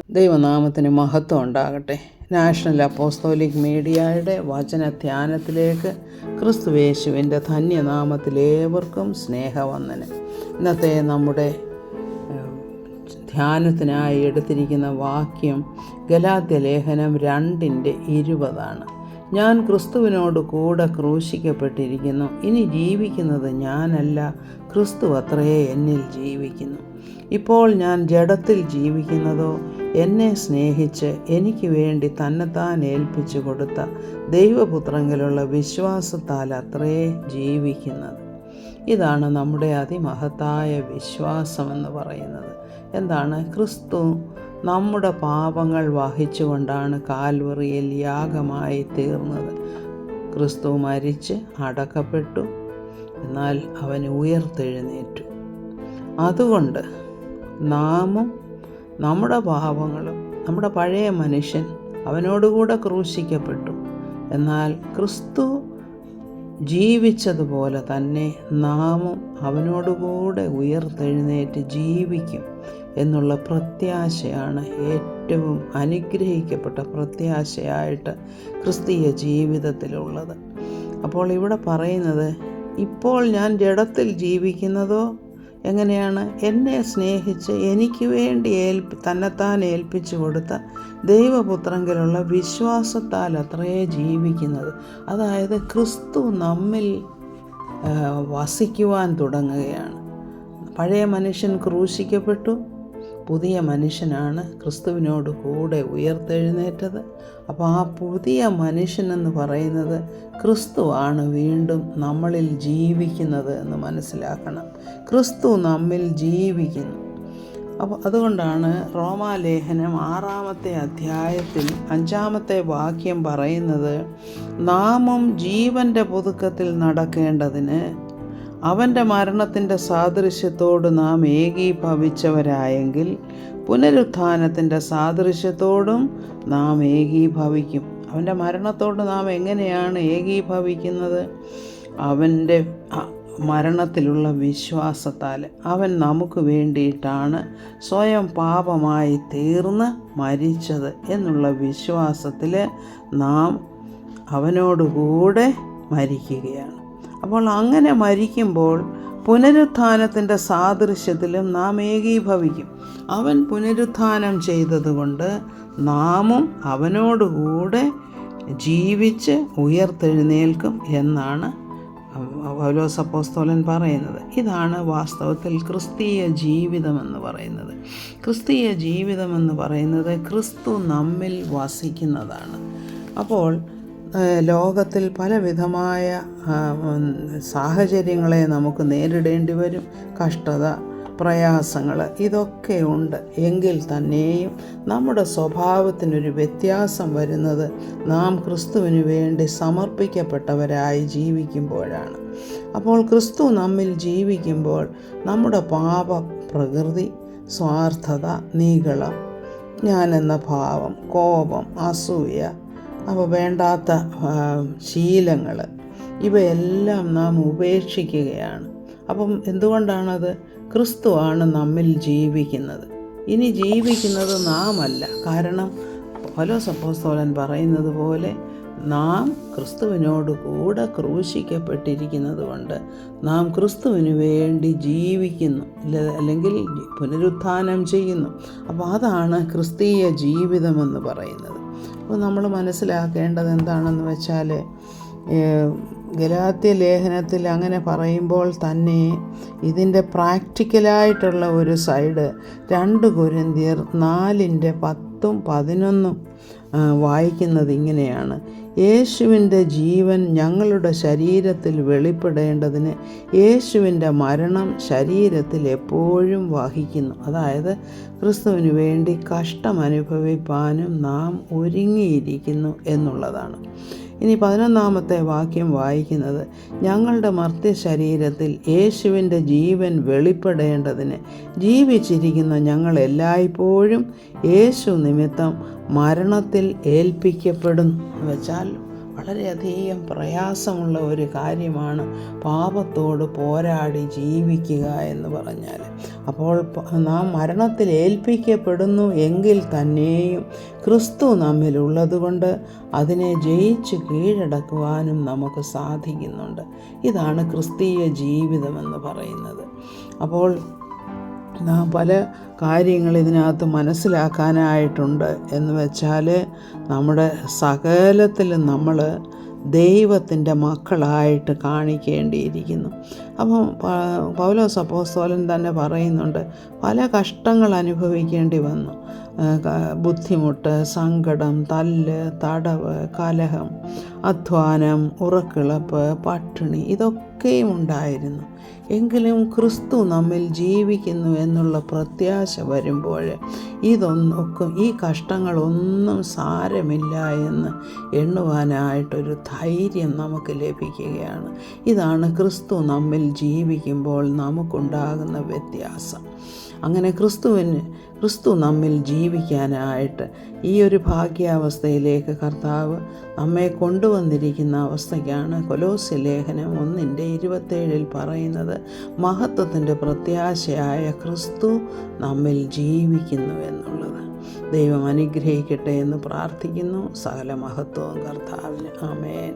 ദൈവനാമത്തിന് മഹത്വം ഉണ്ടാകട്ടെ. നാഷണൽ അപ്പോസ്തോലിക് മീഡിയയുടെ വചനധ്യാനത്തിലേക്ക് ക്രിസ്തുയേശുവിൻ്റെ ധന്യനാമത്തിലേവർക്കും സ്നേഹവന്ദനം. ഇന്നത്തെ നമ്മുടെ ധ്യാനത്തിനായി എടുത്തിരിക്കുന്ന വാക്യം ഗലാത്യ ലേഖനം 2:20 ഞാൻ ക്രിസ്തുവിനോട് കൂടെ ക്രൂശിക്കപ്പെട്ടിരിക്കുന്നു. ഇനി ജീവിക്കുന്നത് ഞാനല്ല, ക്രിസ്തു അത്രയേ എന്നിൽ ജീവിക്കുന്നു. ഇപ്പോൾ ഞാൻ ജഡത്തിൽ ജീവിക്കുന്നതോ എന്നെ സ്നേഹിച്ച് എനിക്ക് വേണ്ടി തന്നെത്താൻ ഏൽപ്പിച്ചു കൊടുത്ത ദൈവപുത്രങ്കിലുള്ള വിശ്വാസത്താൽ അത്രയേ ജീവിക്കുന്നത്. ഇതാണ് നമ്മുടെ അതിമഹത്തായ വിശ്വാസമെന്ന് പറയുന്നത്. എന്താണ്? ക്രിസ്തു നമ്മുടെ പാപങ്ങൾ വഹിച്ചുകൊണ്ടാണ് കാൽവറിയിൽ യാഗമായി തീർന്നത്. ക്രിസ്തു മരിച്ച് അടക്കപ്പെട്ടു, എന്നാൽ അവൻ ഉയർത്തെഴുന്നേറ്റു. അതുകൊണ്ട് നാമും നമ്മുടെ പാപങ്ങളും നമ്മുടെ പഴയ മനുഷ്യൻ അവനോടുകൂടെ ക്രൂശിക്കപ്പെട്ടു. എന്നാൽ ക്രിസ്തു ജീവിച്ചതുപോലെ തന്നെ നാമും അവനോടുകൂടെ ഉയർത്തെഴുന്നേറ്റ് ജീവിക്കും എന്നുള്ള പ്രത്യാശയാണ് ഏറ്റവും അനുഗ്രഹിക്കപ്പെട്ട പ്രത്യാശയായിട്ട് ക്രിസ്തീയ ജീവിതത്തിലുള്ളത്. അപ്പോൾ ഇവിടെ പറയുന്നത്, ഇപ്പോൾ ഞാൻ ജഡത്തിൽ ജീവിക്കുന്നതോ എങ്ങനെയാണ്? എന്നെ സ്നേഹിച്ച് എനിക്ക് വേണ്ടി തന്നെത്താൻ ഏൽപ്പിച്ചു കൊടുത്ത ദൈവപുത്രങ്കിലുള്ള വിശ്വാസത്താൽ അത്രയേ ജീവിക്കുന്നത്. അതായത് ക്രിസ്തു നമ്മിൽ വസിക്കുവാൻ തുടങ്ങുകയാണ്. പഴയ മനുഷ്യൻ ക്രൂശിക്കപ്പെട്ടു, പുതിയ മനുഷ്യനാണ് ക്രിസ്തുവിനോട് കൂടെ ഉയർത്തെഴുന്നേറ്റത്. അപ്പോൾ ആ പുതിയ മനുഷ്യനെന്ന് പറയുന്നത് ക്രിസ്തുവാണ് വീണ്ടും നമ്മളിൽ ജീവിക്കുന്നത് എന്ന് മനസ്സിലാക്കണം. ക്രിസ്തു നമ്മിൽ ജീവിക്കുന്നു. അപ്പോൾ അതുകൊണ്ടാണ് റോമാലേഖനം 6-ാമത്തെ അധ്യായത്തിൽ 5-ാമത്തെ വാക്യം പറയുന്നത്, നാമും ജീവൻ്റെ പുതുക്കത്തിൽ നടക്കേണ്ടതിന് അവൻ്റെ മരണത്തിൻ്റെ സാദൃശ്യത്തോട് നാം ഏകീഭവിച്ചവരായെങ്കിൽ പുനരുത്ഥാനത്തിൻ്റെ സാദൃശ്യത്തോടും നാം ഏകീഭവിക്കും. അവൻ്റെ മരണത്തോട് നാം എങ്ങനെയാണ് ഏകീഭവിക്കുന്നത്? അവൻ്റെ മരണത്തിലുള്ള വിശ്വാസത്താൽ. അവൻ നമുക്ക് വേണ്ടിയിട്ടാണ് സ്വയം പാപമായി തീർന്ന് മരിച്ചത് എന്നുള്ള വിശ്വാസത്തിൽ നാം അവനോടുകൂടെ മരിക്കുകയാണ്. അപ്പോൾ അങ്ങനെ മരിക്കുമ്പോൾ പുനരുത്ഥാനത്തിൻ്റെ സാദൃശ്യത്തിലും നാം ഏകീഭവിക്കും. അവൻ പുനരുത്ഥാനം ചെയ്തതുകൊണ്ട് നാമും അവനോടുകൂടെ ജീവിച്ച് ഉയർത്തെഴുന്നേൽക്കും എന്നാണ് പൗലോസ് അപ്പോസ്തലൻ പറയുന്നത്. ഇതാണ് വാസ്തവത്തിൽ ക്രിസ്തീയ ജീവിതമെന്ന് പറയുന്നത്. ക്രിസ്തീയ ജീവിതമെന്ന് പറയുന്നത് ക്രിസ്തു നമ്മിൽ വസിക്കുന്നതാണ്. അപ്പോൾ ലോകത്തിൽ പലവിധമായ സാഹചര്യങ്ങളെ നമുക്ക് നേരിടേണ്ടി വരും. കഷ്ടത, പ്രയാസങ്ങൾ ഇതൊക്കെ ഉണ്ട്. എങ്കിൽ തന്നെയും നമ്മുടെ സ്വഭാവത്തിനൊരു വ്യത്യാസം വരുന്നത് നാം ക്രിസ്തുവിന് വേണ്ടി സമർപ്പിക്കപ്പെട്ടവരായി ജീവിക്കുമ്പോഴാണ്. അപ്പോൾ ക്രിസ്തു നമ്മിൽ ജീവിക്കുമ്പോൾ നമ്മുടെ പാപ പ്രകൃതി, സ്വാർത്ഥത, നിഗളം, ഞാനെന്ന ഭാവം, കോപം, അസൂയ, അപ്പോൾ വേണ്ടാത്ത ശീലങ്ങൾ ഇവയെല്ലാം നാം ഉപേക്ഷിക്കുകയാണ്. അപ്പം എന്തുകൊണ്ടാണത്? ക്രിസ്തുവാണ് നമ്മിൽ ജീവിക്കുന്നത്. ഇനി ജീവിക്കുന്നത് നാം അല്ല. കാരണം പൗലോസ് അപ്പോസ്തലൻ പറയുന്നത് പോലെ നാം ക്രിസ്തുവിനോട് കൂടെ ക്രൂശിക്കപ്പെട്ടിരിക്കുന്നത് കൊണ്ട് നാം ക്രിസ്തുവിന് വേണ്ടി ജീവിക്കുന്നു, അല്ലെങ്കിൽ പുനരുത്ഥാനം ചെയ്യുന്നു. അപ്പോൾ അതാണ് ക്രിസ്തീയ ജീവിതമെന്ന് പറയുന്നത്. അപ്പോൾ നമ്മൾ മനസ്സിലാക്കേണ്ടത് എന്താണെന്ന് വെച്ചാൽ, ഗലാത്യ ലേഖനത്തിൽ അങ്ങനെ പറയുമ്പോൾ തന്നെ ഇതിൻ്റെ പ്രാക്ടിക്കലായിട്ടുള്ള ഒരു സൈഡ് 2 കൊരിന്ത്യർ 4:10-11 വായിക്കുന്നത് ഇങ്ങനെയാണ്: യേശുവിൻ്റെ ജീവൻ ഞങ്ങളുടെ ശരീരത്തിൽ വെളിപ്പെടേണ്ടതിന് യേശുവിൻ്റെ മരണം ശരീരത്തിൽ എപ്പോഴും വഹിക്കുന്നു. അതായത് ക്രിസ്തുവിന് വേണ്ടി കഷ്ടം അനുഭവിപ്പാനും നാം ഒരുങ്ങിയിരിക്കുന്നു എന്നുള്ളതാണ്. ഇനി 11-ാമത്തെ വാക്യം വായിക്കുന്നത്, ഞങ്ങളുടെ മർത്യ ശരീരത്തിൽ യേശുവിൻ്റെ ജീവൻ വെളിപ്പെടേണ്ടതിന് ജീവിച്ചിരിക്കുന്ന ഞങ്ങൾ എല്ലായ്പ്പോഴും യേശു നിമിത്തം മരണത്തിൽ ഏൽപ്പിക്കപ്പെടും എന്ന് വെച്ചാൽ വളരെയധികം പ്രയാസമുള്ള ഒരു കാര്യമാണ് പാപത്തോട് പോരാടി ജീവിക്കുക എന്ന് പറഞ്ഞാൽ. അപ്പോൾ നാം മരണത്തിൽ ഏൽപ്പിക്കപ്പെടുന്നു എങ്കിൽ തന്നെയും ക്രിസ്തു നമ്മിലുള്ളതുകൊണ്ട് അതിനെ ജയിച്ച് കീഴടക്കുവാനും നമുക്ക് സാധിക്കുന്നുണ്ട്. ഇതാണ് ക്രിസ്തീയ ജീവിതമെന്ന് പറയുന്നത്. അപ്പോൾ നാം പല കാര്യങ്ങൾ ഇതിനകത്ത് മനസ്സിലാക്കാനായിട്ടുണ്ട്. എന്ന് വെച്ചാൽ നമ്മുടെ സകലത്തിലും നമ്മൾ ദൈവത്തിൻ്റെ മക്കളായിട്ട് കാണിക്കേണ്ടിയിരിക്കുന്നു. അപ്പം പൗലോസ് അപ്പോസ്തലൻ തന്നെ പറയുന്നുണ്ട്, പല കഷ്ടങ്ങൾ അനുഭവിക്കേണ്ടി വന്നു. ബുദ്ധിമുട്ട്, സങ്കടം, തല്ല്, തടവ്, കലഹം, അധ്വാനം, ഉറക്കിളപ്പ്, പട്ടിണി, ഇതൊക്കെയും ഉണ്ടായിരുന്നു. എങ്കിലും ക്രിസ്തു നമ്മിൽ ജീവിക്കുന്നു എന്നുള്ള പ്രത്യാശ വരുമ്പോൾ ഈ കഷ്ടങ്ങളൊന്നും സാരമില്ല എന്ന് എണ്ണുവാനായിട്ടൊരു ധൈര്യം നമുക്ക് ലഭിക്കുകയാണ്. ഇതാണ് ക്രിസ്തു നമ്മിൽ ജീവിക്കുമ്പോൾ നമുക്കുണ്ടാകുന്ന വ്യത്യാസം. അങ്ങനെ ക്രിസ്തു നമ്മിൽ ജീവിക്കാനായിട്ട് ഈ ഒരു ഭാഗ്യാവസ്ഥയിലേക്ക് കർത്താവ് നമ്മെ കൊണ്ടുവന്നിരിക്കുന്ന അവസ്ഥയ്ക്കാണ് കൊലോസ്യ ലേഖനം 1:27 പറയുന്നത്, മഹത്വത്തിൻ്റെ പ്രത്യാശയായ ക്രിസ്തു നമ്മിൽ ജീവിക്കുന്നു എന്നുള്ളത്. ദൈവം അനുഗ്രഹിക്കട്ടെ എന്ന് പ്രാർത്ഥിക്കുന്നു. സകല മഹത്വവും കർത്താവിന്. ആമേൻ.